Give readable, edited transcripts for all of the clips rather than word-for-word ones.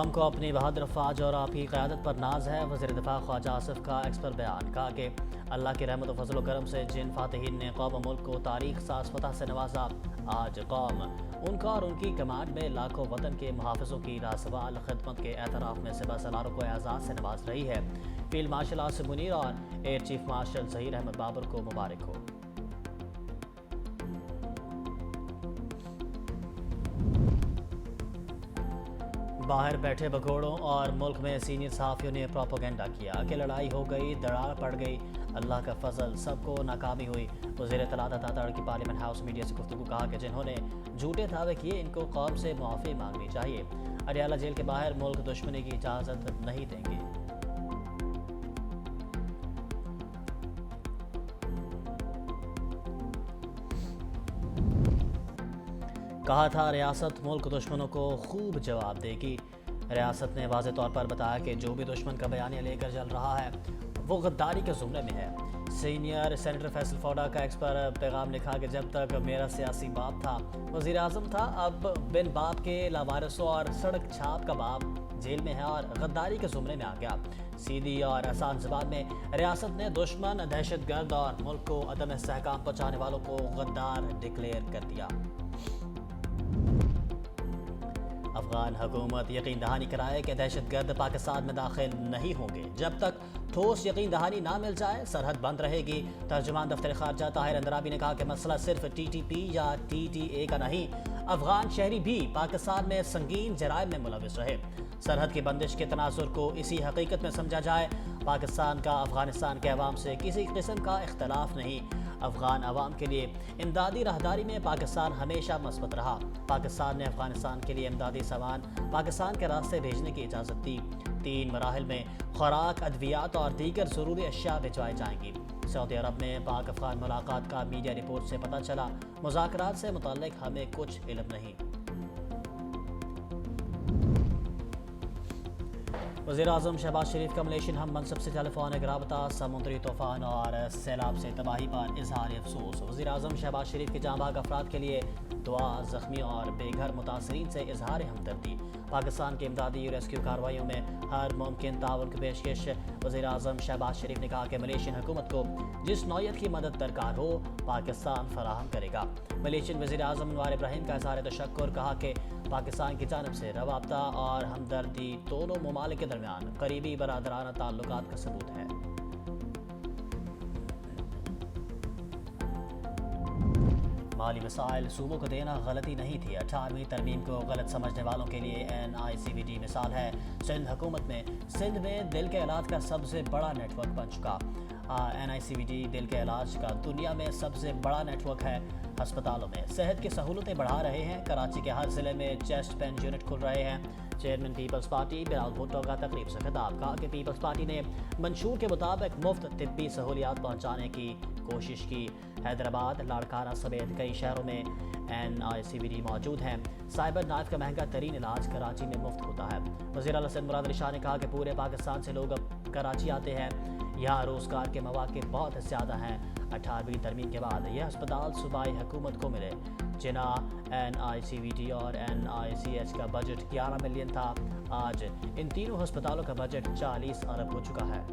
कौम को अपनी बहादुर फ़ौज और आपकी क़यादत पर नाज है। वज़ीर दिफ़ा ख्वाजा आसिफ का एक्स पर बयान। कहा कि अल्लाह की रहमत व फजल करम से जिन फ़ातिहीन ने कौम और मुल्क को तारीख साज़ फतह से नवाजा, आज कौम उनका और उनकी कमांड में लाखों वतन के मुहाफ़िज़ों की लासवाल खिदमत के एतराफ़ में सिपह सलारों को एजाज़ से नवाज रही है। फील्ड मार्शल आसिफ मुनीर और air chief marshal Zaheer Ahmed Babar को मुबारक हो। बाहर बैठे भगोड़ों और मुल्क में सीनियर सहाफ़ियों ने प्रोपोगेंडा किया कि लड़ाई हो गई, दरार पड़ गई, अल्लाह का फजल, सबको नाकामी हुई। वज़ीर इत्तलात अता की पार्लियामेंट हाउस मीडिया से गुफ्तगू। कहा कि जिन्होंने झूठे दावे किए इनको कौम से मुआफ़ी मांगनी चाहिए। अडियाला जेल के बाहर मुल्क दुश्मनी की इजाज़त नहीं देंगे। कहा था रियासत मुल्क दुश्मनों को खूब जवाब देगी। रियासत ने वाज़ेह तौर पर बताया कि जो भी दुश्मन का बयानिया लेकर चल रहा है वो गद्दारी के ज़ुमरे में है। सीनियर सेनेटर फैसल फौडा का एक्स पर पैगाम लिखा कि जब तक मेरा सियासी बाप था, वज़ीर आज़म था, अब बिन बाप के लावारिसों और सड़क छाप का बाप जेल में है और गद्दारी के ज़ुमरे में आ गया। सीधी और आसान ज़बान में रियासत ने दुश्मन, दहशतगर्द और मुल्क को अदम इस्तेहकाम पहुँचाने वालों को गद्दार डिक्लेयर कर दिया। अफगान हुकूमत यकीन दहानी कराए कि दहशतगर्द पाकिस्तान में दाखिल नहीं होंगे। जब तक ठोस यकीन दहानी ना मिल जाए सरहद बंद रहेगी। तर्जुमान दफ्तर खारजा ताहिर अंदराबी ने कहा कि मसला सिर्फ TTP या TTA का नहीं, अफगान शहरी भी पाकिस्तान में संगीन जराइम में मुलविस रहे। सरहद की बंदिश के तनासुर को इसी हकीकत में समझा जाए, पाकिस्तान का अफगानिस्तान के अवाम से किसी किस्म का इख्तलाफ नहीं। अफगान अवाम के लिए इमदादी राहदारी में पाकिस्तान हमेशा मस्बत रहा। पाकिस्तान ने अफगानिस्तान के लिए इमदादी सामान पाकिस्तान के रास्ते भेजने की इजाज़त दी। 3 मराहिल में खुराक, अद्वियात और दीगर ज़रूरी अशिया भिजवाई जाएंगी। सऊदी अरब में पाक अफगान मुलाकात का मीडिया रिपोर्ट से पता चला, मुज़ाकरात से मुतल्लिक़ हमें कुछ इल्म नहीं। वज़ीर आज़म शहबाज शरीफ का मलेशियन हम मनसब से टेलीफोनिक राबता। समुद्री तूफ़ान और सैलाब से तबाही पर इजहार अफसोस। वज़ीर आज़म शहबाज शरीफ के जाँबाग अफराद के लिए दुआ, ज़ख्मियों और बेघर मुतासरीन से इजहार हमदर्दी। पाकिस्तान की इमदादी रेस्क्यू कार्रवाइयों में हर मुमकिन ताउन की पेशकश। वज़ीर आज़म शहबाज शरीफ ने कहा कि मलेशियन हुकूमत को जिस नौयत की मदद दरकार हो पाकिस्तान फराहम करेगा। मलेशियन वज़ीर आज़म अनवार इब्राहिम का इज़हार तशक्कुर। कहा कि पाकिस्तान की जानब से रवाबता और हमदर्दी दोनों ममालिक के दरमियान करीबी बरादराना ताल्लुकात का सबूत है। माली वसाइल सूबों को देना गलती नहीं थी। 18वीं तरमीम को गलत समझने वालों के लिए NICVD मिसाल है। सिंध में दिल के इलाज का सबसे बड़ा नेटवर्क बन चुका। NICVD दिल के इलाज का दुनिया में सबसे बड़ा नेटवर्क है। अस्पतालों में सेहत की सहूलतें बढ़ा रहे हैं। कराची के हर जिले में चेस्ट पेन यूनिट खुल रहे हैं। Chairman peoples party Bilal Bhutto का तकरीब से खिताब। कहा कि पीपल्स पार्टी ने मंशूर के मुताबिक मुफ्त तिब्बी सहूलियात पहुँचाने की कोशिश की। हैदराबाद, लाड़काना समेत कई शहरों में NICVD मौजूद हैं। साइबर नाइफ का महंगा तरीन इलाज कराची में मुफ्त होता है। वज़ीर आला सिंध मुराद अली शाह ने कहा कि पूरे पाकिस्तान से लोग अब कराची आते हैं। यहाँ रोज़गार के मौके बहुत ज़्यादा हैं। 18वीं तरमीम के बाद यह अस्पताल सूबाई हुकूमत को मिले। जिना NICVD और NICH का बजट 11 मिलियन था, आज इन तीनों अस्पतालों का बजट 40 अरब हो चुका है।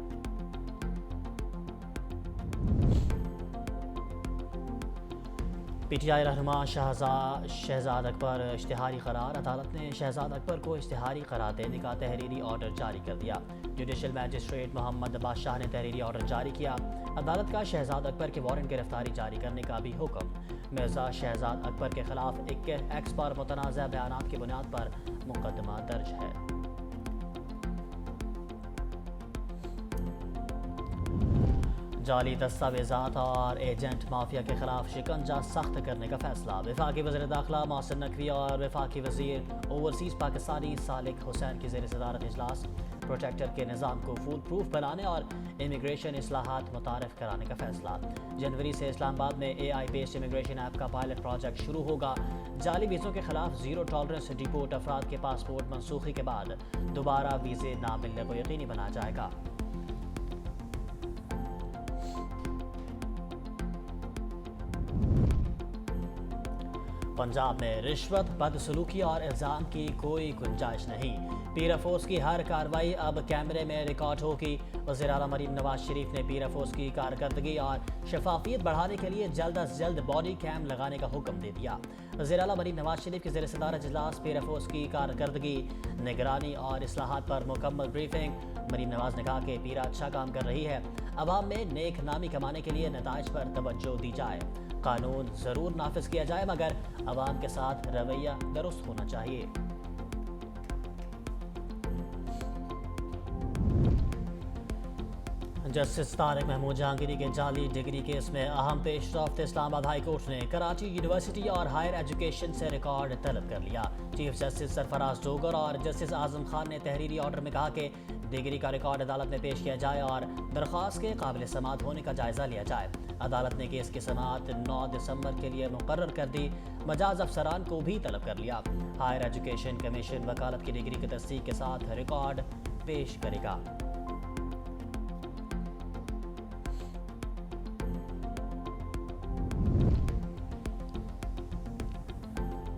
PTI रहनुमा शहजाद अकबर इश्तिहारी करार। अदालत ने शहजाद अकबर को इश्तिहारी करार देने का तहरीरी ऑर्डर जारी कर दिया। जुडिशल मैजिस्ट्रेट मोहम्मद बादशाह ने तहरीरी ऑर्डर जारी किया। अदालत का शहजाद अकबर के वारंट गिरफ्तारी जारी करने का भी हुक्म। मिर्जा शहजाद अकबर के खिलाफ एक एक्स पर मुतनाज़ा बयानात की बुनियाद पर मुकदमा दर्ज है। जाली दस्तावेज़ात और एजेंट माफिया के खिलाफ शिकंजा सख्त करने का फैसला। वफाकी वज़ीर दाखिला मोहसिन नकवी और वफाकी वज़ीर ओवरसीज़ पाकिस्तानी सालिक हुसैन की ज़ेर सदारत इजलास। प्रोटेक्टर के निज़ाम को फूल प्रूफ बनाने और इमिग्रेशन इस्लाहात मुतारिफ कराने का फैसला। जनवरी से इस्लामाबाद में AI बेस्ड इमिग्रेशन ऐप का पायलट प्रोजेक्ट शुरू होगा। जाली वीज़ों के खिलाफ ज़ीरो टॉलरेंस डिपोर्ट अफराद के पासपोर्ट मनसूखी के बाद दोबारा वीज़े ना मिलने को यकीनी बनाया जाएगा। पंजाब में रिश्वत, बदसलूकी और इल्ज़ाम की कोई गुंजाइश नहीं। पीर अफरोज की हर कार्रवाई अब कैमरे में रिकॉर्ड होगी। वज़ीर आला मरीम नवाज शरीफ ने पीर अफरोज की कारकर्दगी और शफाफियत बढ़ाने के लिए जल्द अज जल्द बॉडी कैम लगाने का हुक्म दे दिया। वज़ीर आला मरीम नवाज शरीफ के ज़ेर सदारत इजलास पीर अफरोज की कारकर्दगी, निगरानी और इस्लाहात पर मुकम्मल ब्रीफिंग। मरीम नवाज ने कहा कि पीरा अच्छा काम कर रही है। अवाम में नेक नामी कमाने के लिए नताइज पर तवज्जो दी जाए। कानून ज़रूर नाफिज किया जाए, मगर अवाम के साथ रवैया दुरुस्त होना चाहिए। जस्टिस तारिक महमूद जहांगीरी के जाली डिग्री केस में अहम पेशरफ्त। इस्लामाबाद हाई कोर्ट ने कराची यूनिवर्सिटी और हायर एजुकेशन से रिकॉर्ड तलब कर लिया। चीफ जस्टिस सरफराज डोगर और जस्टिस आजम खान ने तहरीरी ऑर्डर में कहा कि डिग्री का रिकॉर्ड अदालत में पेश किया जाए और दरख्वास्त के काबिल समाअत होने का जायजा लिया जाए। अदालत ने केस की समाअत 9 दिसंबर के लिए मुकर्रर कर दी। मजाज अफसरान को भी तलब कर लिया। हायर एजुकेशन कमीशन वकालत की डिग्री की तस्दीक के साथ रिकॉर्ड पेश करेगा।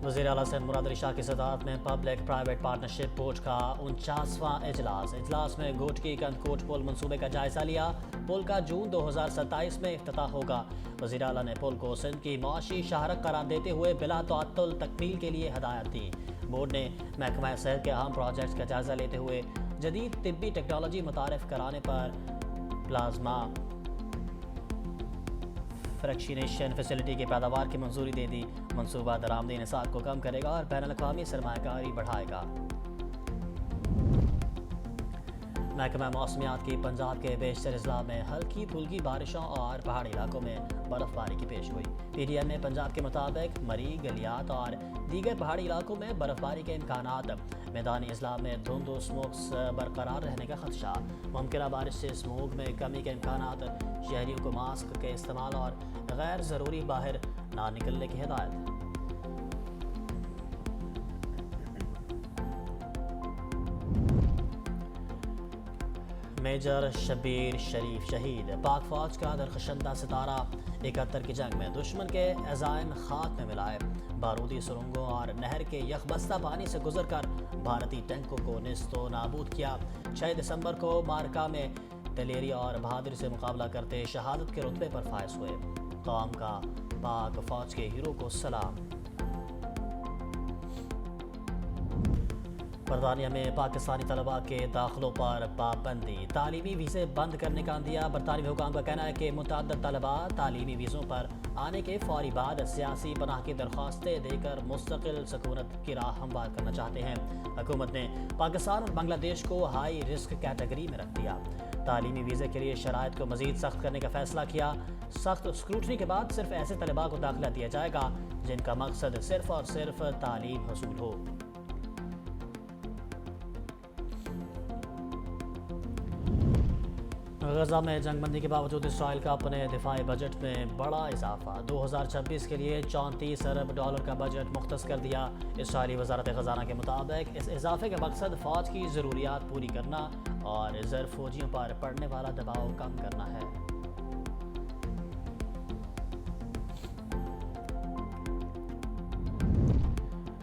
वज़ीर आला सिंध मुराद अली शाह की सदारत में पब्लिक प्राइवेट पार्टनरशिप बोर्ड का 49वां इजलास में गोटकी कंदकोट पुल मनसूबे का जायजा लिया। पुल का जून 2027 में इफ्तिताह होगा। वज़ीर आला ने पुल को सिंध की मुआशी शाहरक करार देते हुए बिला तअत्तुल तकमील के लिए हदायत दी। बोर्ड ने महकमा सेहत के अहम प्रोजेक्ट्स का जायजा लेते हुए जदीद तिब्बी टेक्नोलॉजी मुतारिफ कराने पर प्लाज्मा फ्रैक्शनेशन फैसिलिटी की पैदावार की मंजूरी दे दी। मनसूबा दरामदी निसाब को कम करेगा और बैनुल-अक़वामी सरमायाकारी बढ़ाएगा। महकमा मौसमियात की पंजाब के बेशतर अजला में हल्की फुल्की बारिशों और पहाड़ी इलाकों में बर्फबारी की पेश हुई। PDM ने पंजाब के मुताबिक मरी, गलियात और दीगर पहाड़ी इलाकों में बर्फबारी के इम्कानात। मैदानी अजला में धुंध और स्मोक्स बरकरार रहने का खदशा। मुमकिन बारिश से स्मोक में कमी के इम्कानात। शहरियों को मास्क के इस्तेमाल और गैर ज़रूरी बाहर ना निकलने की हिदायत। मेजर शब्बीर शरीफ शहीद। पाक फौज का दरखशंदा सितारा 71 की जंग में दुश्मन के अज़ाइम खाक में मिलाए। बारूदी सुरंगों और नहर के यखबस्ता पानी से गुजरकर भारतीय टैंकों को निस्तो नाबूद किया। 6 दिसंबर को मारका में दलेरी और बहादुरी से मुकाबला करते शहादत के रुतबे पर फायज हुए। कौम का पाक फौज के हीरो को सलाम। बरतानिया में पाकिस्तानी तलबा के दाखिलों पर पाबंदी। तालीमी वीज़े बंद करने का दिया। बरतानवी हुकाम का कहना है कि मुतअद्दिद तलबा तालीमी वीज़ों पर आने के फौरी बाद सियासी पनाह की दरख्वास्तें देकर मुस्तकिल सकूनत की राह हमवार करना चाहते हैं। हुकूमत ने पाकिस्तान और बांग्लादेश को हाई रिस्क कैटेगरी में रख दिया। तालीमी वीज़े के लिए शराइत को मज़ीद सख्त करने का फैसला किया। सख्त स्क्रूटनी के बाद सिर्फ ऐसे तलबा को दाखिला दिया जाएगा जिनका मकसद सिर्फ और सिर्फ तालीम हसूल हो। गजा में जंगबंदी के बावजूद इसराइल का अपने दिफाई बजट में बड़ा इजाफा। 2026 के लिए $34 अरब का बजट मुख्तस कर दिया। इसराइली वजारत ख़जाना के मुताबिक इस इजाफे का मकसद फ़ौज की ज़रूरियात पूरी करना और रिजर्व फौजियों पर पड़ने वाला दबाव कम करना है।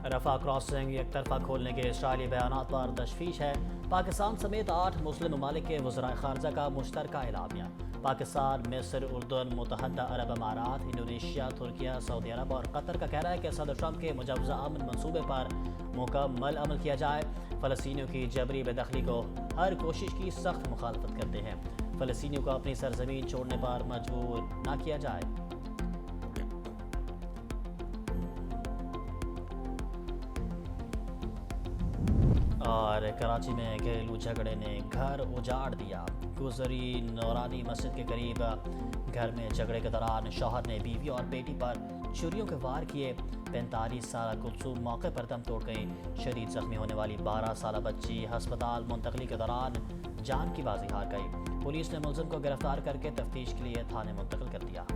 रफा क्रॉसिंग एक तरफा खोलने के इसराइली बयानात पर तशवीश है। पाकिस्तान समेत 8 मुस्लिम ममालिक के वज़राए ख़ारजा का मुश्तरका एलामिया। पाकिस्तान, मिस्र, उर्दन, मुत्तहदा अरब अमारात, इंडोनेशिया, तुर्किया, सऊदी अरब और कतर का कहना है कि सदर ट्रंप के मुजव्वज़ा अमन मंसूबे पर मुकम्मल अमल किया जाए। फ़लस्तीनियों की जबरी बेदखली को हर कोशिश की सख्त मुखालफत करते हैं। फ़लस्तीनियों को अपनी सरजमीन छोड़ने पर मजबूर न किया जाए। और कराची में घरेलू झगड़े ने घर उजाड़ दिया। गुजरी नौरानी मस्जिद के करीब घर में झगड़े के दौरान शौहर ने बीवी और बेटी पर छुरियों के वार किए। 45 साल कुलसूम मौके पर दम तोड़ गई। शदीद जख्मी होने वाली 12 साल बच्ची हस्पताल मुंतकली के दौरान जान की बाजी हार गई। पुलिस ने मुलजिम को गिरफ्तार करके तफ्तीश के लिए थाने मुंतकिल कर दिया।